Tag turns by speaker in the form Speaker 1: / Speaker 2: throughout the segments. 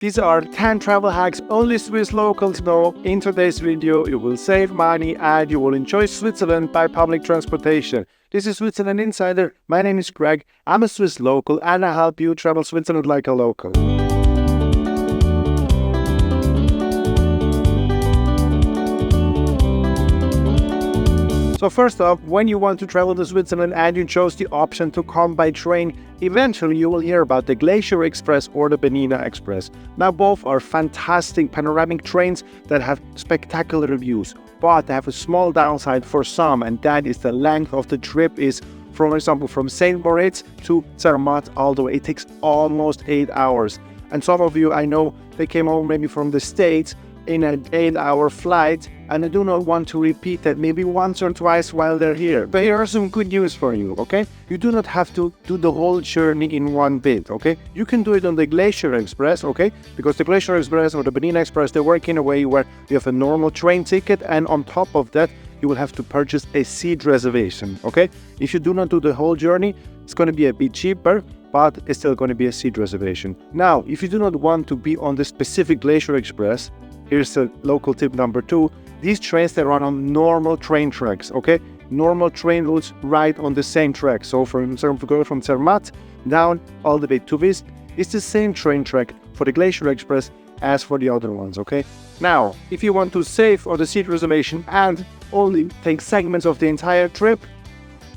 Speaker 1: These are 10 travel hacks only Swiss locals know. In today's video, you will save money and you will enjoy Switzerland by public transportation. This is Switzerland Insider. My name is Greg. I'm a Swiss local and I help you travel Switzerland like a local. So first off, when you want to travel to Switzerland and you chose the option to come by train, eventually you will hear about the Glacier Express or the Bernina Express. Now both are fantastic panoramic trains that have spectacular views, but they have a small downside for some, and that is the length of the trip is, for example, from St. Moritz to Zermatt, although it takes almost 8 hours. And some of you, I know, they came over maybe from the States in an 8-hour flight, and I do not want to repeat that maybe once or twice while they're here. But here are some good news for you, okay? You do not have to do the whole journey in one bit, okay? You can do it on the Glacier Express, okay? Because the Glacier Express or the Bernina Express, they work in a way where you have a normal train ticket, and on top of that, you will have to purchase a seat reservation, okay? If you do not do the whole journey, it's going to be a bit cheaper, but it's still going to be a seat reservation. Now, if you do not want to be on the specific Glacier Express, here's the local tip number 2. These trains, they run on normal train tracks, okay? Normal train routes right on the same track. So for example, go from Zermatt down all the way to Visp, it's the same train track for the Glacier Express as for the other ones, okay? Now, if you want to save on the seat reservation and only take segments of the entire trip,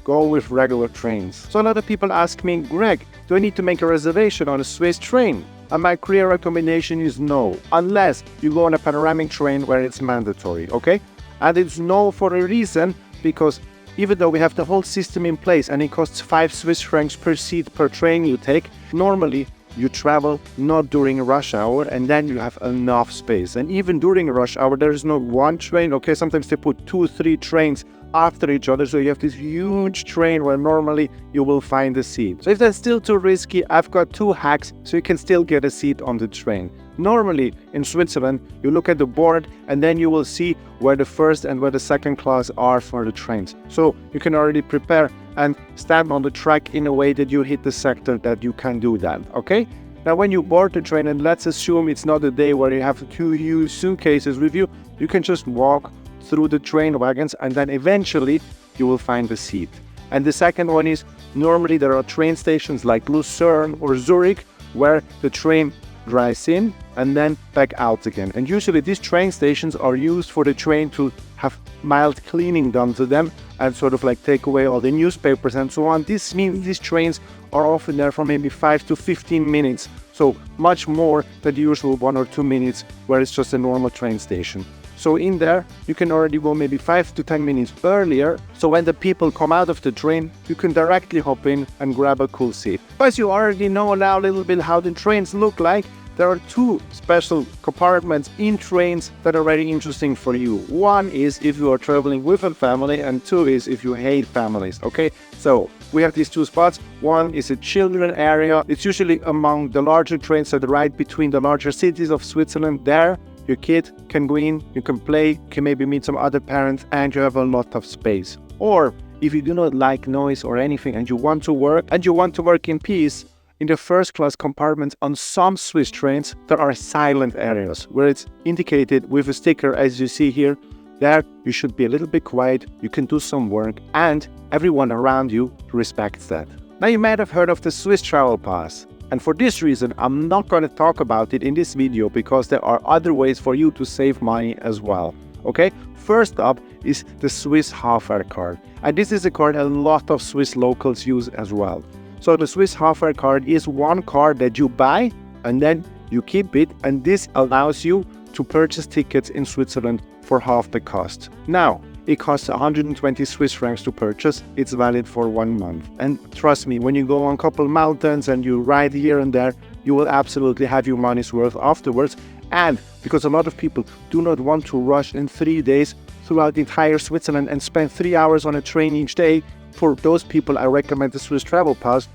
Speaker 1: go with regular trains. So a lot of people ask me, Greg, do I need to make a reservation on a Swiss train? And my clear recommendation is no, unless you go on a panoramic train where it's mandatory, okay? And it's no for a reason, because even though we have the whole system in place and it costs 5 Swiss francs per seat per train you take, normally you travel not during rush hour and then you have enough space. And even during rush hour, there is not one train, okay? Sometimes they put 2 or 3 trains after each other, so you have this huge train where normally you will find a seat. So if that's still too risky, I've got 2 hacks so you can still get a seat on the train. Normally in Switzerland, you look at the board and then you will see where the first and where the second class are for the trains. So you can already prepare and stand on the track in a way that you hit the sector that you can do that, okay? Now when you board the train, and let's assume it's not a day where you have 2 huge suitcases with you, you can just walk through the train wagons and then eventually you will find a seat. And the second one is, normally there are train stations like Lucerne or Zurich where the train drives in and then back out again. And usually these train stations are used for the train to have mild cleaning done to them and sort of like take away all the newspapers and so on. This means these trains are often there for maybe 5 to 15 minutes. So much more than the usual 1 or 2 minutes where it's just a normal train station. So in there, you can already go maybe 5 to 10 minutes earlier. So when the people come out of the train, you can directly hop in and grab a cool seat. As you already know now a little bit how the trains look like, there are 2 special compartments in trains that are very interesting for you. One is if you are traveling with a family, and 2 is if you hate families, okay? So we have these 2 spots. One is a children area. It's usually among the larger trains that ride between the larger cities of Switzerland. There, your kid can go in, you can play, you can maybe meet some other parents, and you have a lot of space. Or if you do not like noise or anything and you want to work in peace, in the first class compartments on some Swiss trains, there are silent areas where it's indicated with a sticker as you see here. There you should be a little bit quiet, you can do some work, and everyone around you respects that. Now you might have heard of the Swiss Travel Pass. And for this reason, I'm not going to talk about it in this video because there are other ways for you to save money as well, okay? First up is the Swiss Half-Fare card. And this is a card a lot of Swiss locals use as well. So the Swiss Half-Fare card is one card that you buy and then you keep it, and this allows you to purchase tickets in Switzerland for half the cost. Now, it costs 120 Swiss francs to purchase. It's valid for 1 month. And trust me, when you go on a couple mountains and you ride here and there, you will absolutely have your money's worth afterwards. And because a lot of people do not want to rush in 3 days throughout the entire Switzerland and spend 3 hours on a train each day, for those people I recommend the Swiss Travel Pass.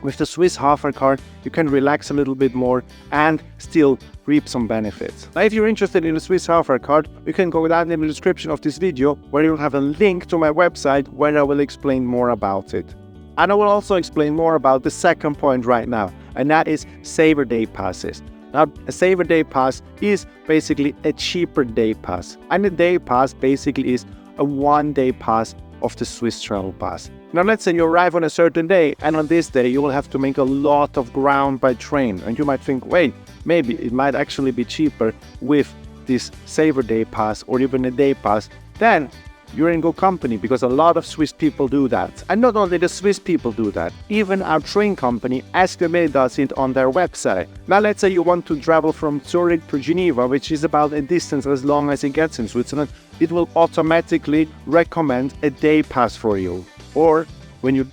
Speaker 1: With the Swiss Half-Fare card, you can relax a little bit more and still reap some benefits. Now, if you're interested in the Swiss Half-Fare card, you can go down in the description of this video where you'll have a link to my website where I will explain more about it. And I will also explain more about the second point right now, and that is Saver Day passes. Now, a Saver Day Pass is basically a cheaper day pass. And a day pass basically is a one-day pass of the Swiss Travel Pass. Now, let's say you arrive on a certain day, and on this day you will have to make a lot of ground by train. And you might think, wait, maybe it might actually be cheaper with this Saver Day Pass or even a day pass. Then you're in good company, because a lot of Swiss people do that. And not only the Swiss people do that, even our train company, SBB, does it on their website. Now, let's say you want to travel from Zurich to Geneva, which is about a distance as long as it gets in Switzerland. It will automatically recommend a day pass for you. Or when you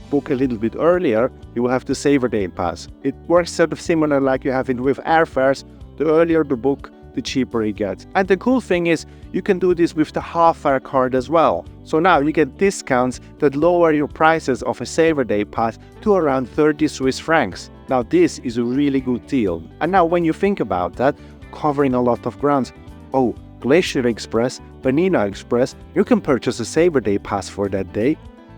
Speaker 1: book a little bit earlier, you will have the Saver Day Pass. It works sort of similar like you have it with airfares. The earlier the book, the cheaper it gets. And the cool thing is, you can do this with the half-fare card as well. So now you get discounts that lower your prices of a Saver Day Pass to around 30 Swiss francs. Now, this is a really good deal. And now when you think about that, covering a lot of grounds, oh, Glacier Express, Bernina Express, you can purchase a Saver Day Pass for that day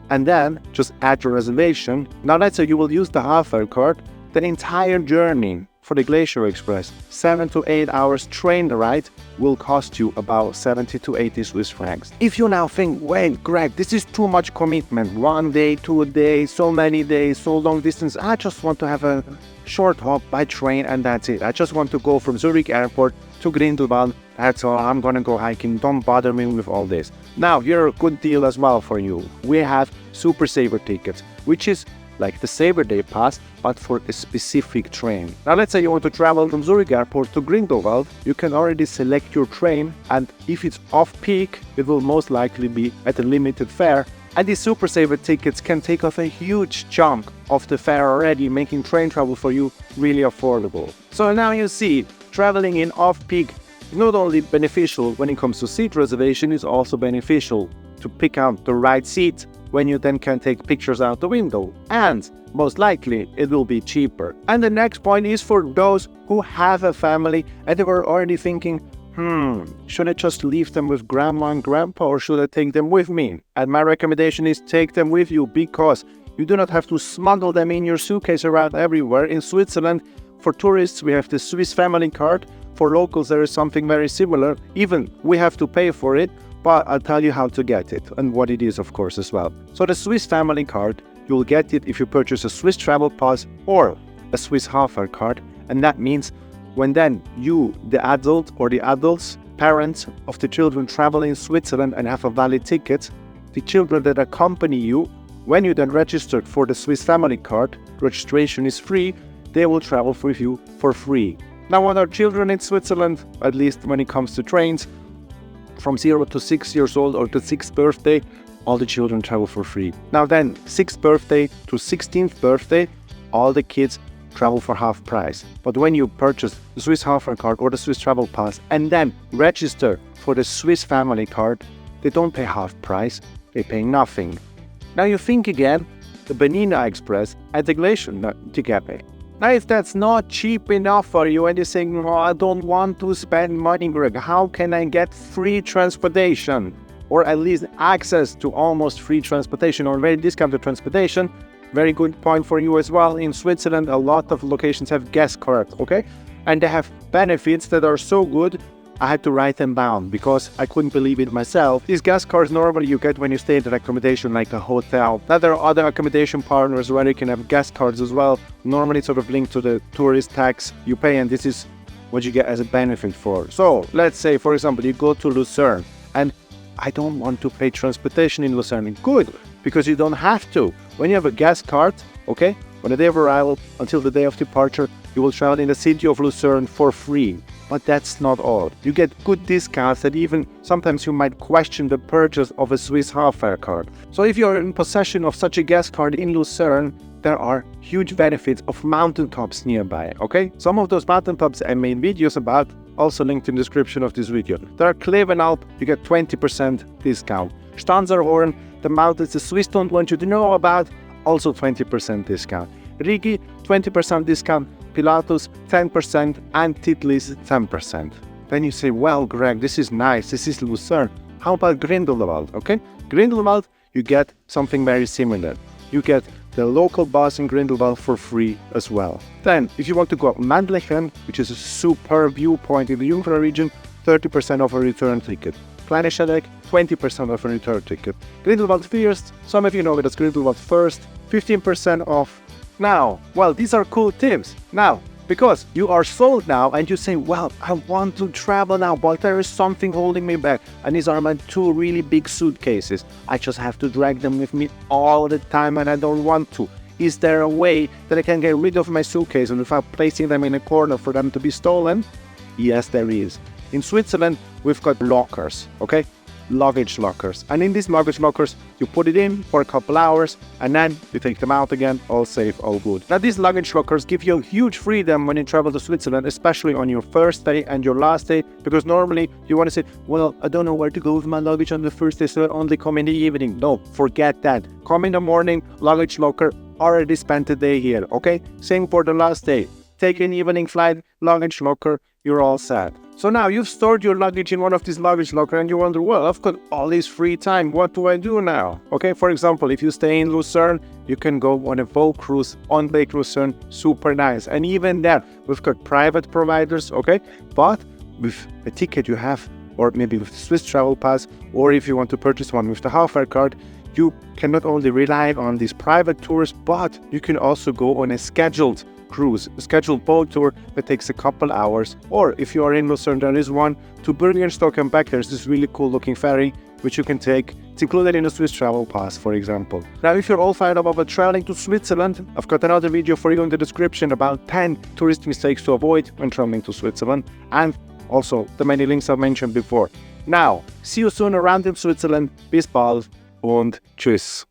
Speaker 1: and then just add your reservation. Now, let's say you will use the half-fare card, the entire journey for the Glacier Express, 7 to 8 hours train ride, will cost you about 70 to 80 Swiss francs. If you now think, wait, Greg, this is too much commitment. 1 day, 2 days, so many days, so long distance. I just want to have a short hop by train and that's it. I just want to go from Zurich Airport to Grindelwald. That's all. I'm gonna go hiking. Don't bother me with all this. Now, here's a good deal as well for you. We have Super Saver tickets, which is like the Saver Day Pass, but for a specific train. Now, let's say you want to travel from Zurich Airport to Grindelwald, you can already select your train, and if it's off-peak, it will most likely be at a limited fare. And these Super Saver tickets can take off a huge chunk of the fare already, making train travel for you really affordable. So now you see, traveling in off-peak is not only beneficial when it comes to seat reservation, it's also beneficial to pick out the right seat when you then can take pictures out the window. And most likely it will be cheaper. And the next point is for those who have a family and they were already thinking, should I just leave them with grandma and grandpa or should I take them with me? And my recommendation is take them with you, because you do not have to smuggle them in your suitcase around everywhere. In Switzerland, for tourists, we have the Swiss Family Card. For locals, there is something very similar. Even we have to pay for it, but I'll tell you how to get it and what it is, of course, as well. So the Swiss Family Card, you'll get it if you purchase a Swiss Travel Pass or a Swiss half-fare card. And that means when then you, the adult or the adults, parents of the children travel in Switzerland and have a valid ticket, the children that accompany you, when you then registered for the Swiss Family Card, registration is free, they will travel with you for free. Now, when our children in Switzerland, at least when it comes to trains, from 0 to 6 years old or to 6th birthday, all the children travel for free. Now then, 6th birthday to 16th birthday, all the kids travel for half price. But when you purchase the Swiss half-fare card or the Swiss Travel Pass and then register for the Swiss Family Card, they don't pay half price, they pay nothing. Now you think again, the Bernina Express and the Glacier ticket. Now, if that's not cheap enough for you and you're saying, oh, I don't want to spend money, Greg, how can I get free transportation? Or at least access to almost free transportation or very discounted transportation? Very good point for you as well. In Switzerland, a lot of locations have guest cards, okay? And they have benefits that are so good, I had to write them down because I couldn't believe it myself. These guest cards normally you get when you stay at an accommodation like a hotel. Now there are other accommodation partners where you can have guest cards as well. Normally sort of linked to the tourist tax you pay, and this is what you get as a benefit for. So let's say, for example, you go to Lucerne and I don't want to pay transportation in Lucerne. Good, because you don't have to. When you have a guest card, okay, on the day of arrival until the day of departure, you will travel in the city of Lucerne for free. But that's not all. You get good discounts that even sometimes you might question the purchase of a Swiss half-fare card. So if you're in possession of such a guest card in Lucerne, there are huge benefits of mountaintops nearby, okay? Some of those mountaintops I made videos about, also linked in the description of this video. There are Klevenalp, you get 20% discount. Stanzerhorn, the mountains the Swiss don't want you to know about, also 20% discount. Rigi, 20% discount. Pilatus, 10%, and Titlis, 10%. Then you say, well, Greg, this is nice, this is Lucerne. How about Grindelwald, okay? Grindelwald, you get something very similar. You get the local bus in Grindelwald for free as well. Then, if you want to go up Mannlichen, which is a superb viewpoint in the Jungfrau region, 30% off a return ticket. Kleine Scheidegg, 20% off a return ticket. Grindelwald First, some of you know it as Grindelwald First, 15% off. Now, well, these are cool tips. Now, because you are sold now and you say, well, I want to travel now, but there is something holding me back. And these are my 2 really big suitcases. I just have to drag them with me all the time and I don't want to. Is there a way that I can get rid of my suitcases without placing them in a corner for them to be stolen? Yes, there is. In Switzerland, we've got lockers, okay? Luggage lockers. And in these luggage lockers, you put it in for a couple hours and then you take them out again, all safe, all good. Now, these luggage lockers give you huge freedom when you travel to Switzerland, especially on your first day and your last day, because normally you want to say, well, I don't know where to go with my luggage on the first day, so I only come in the evening. No, forget that. Come in the morning, luggage locker, already spent the day here, okay? Same for the last day. Take an evening flight, luggage locker, you're all set. So now you've stored your luggage in one of these luggage lockers and you wonder, well, I've got all this free time. What do I do now? Okay, for example, if you stay in Lucerne, you can go on a boat cruise on Lake Lucerne, super nice. And even there, we've got private providers, okay? But with a ticket you have, or maybe with the Swiss Travel Pass, or if you want to purchase one with the Half-Fare card, you can not only rely on these private tours, but you can also go on a scheduled cruise, a scheduled boat tour that takes a couple hours. Or if you are in Lucerne, there is one to Bürgenstock and back. There's this really cool looking ferry which you can take. It's included in a Swiss Travel Pass, for example. Now, if you're all fired up about traveling to Switzerland, I've got another video for you in the description about 10 tourist mistakes to avoid when traveling to Switzerland, and also the many links I've mentioned before. Now, see you soon around in Switzerland. Bis bald und tschüss.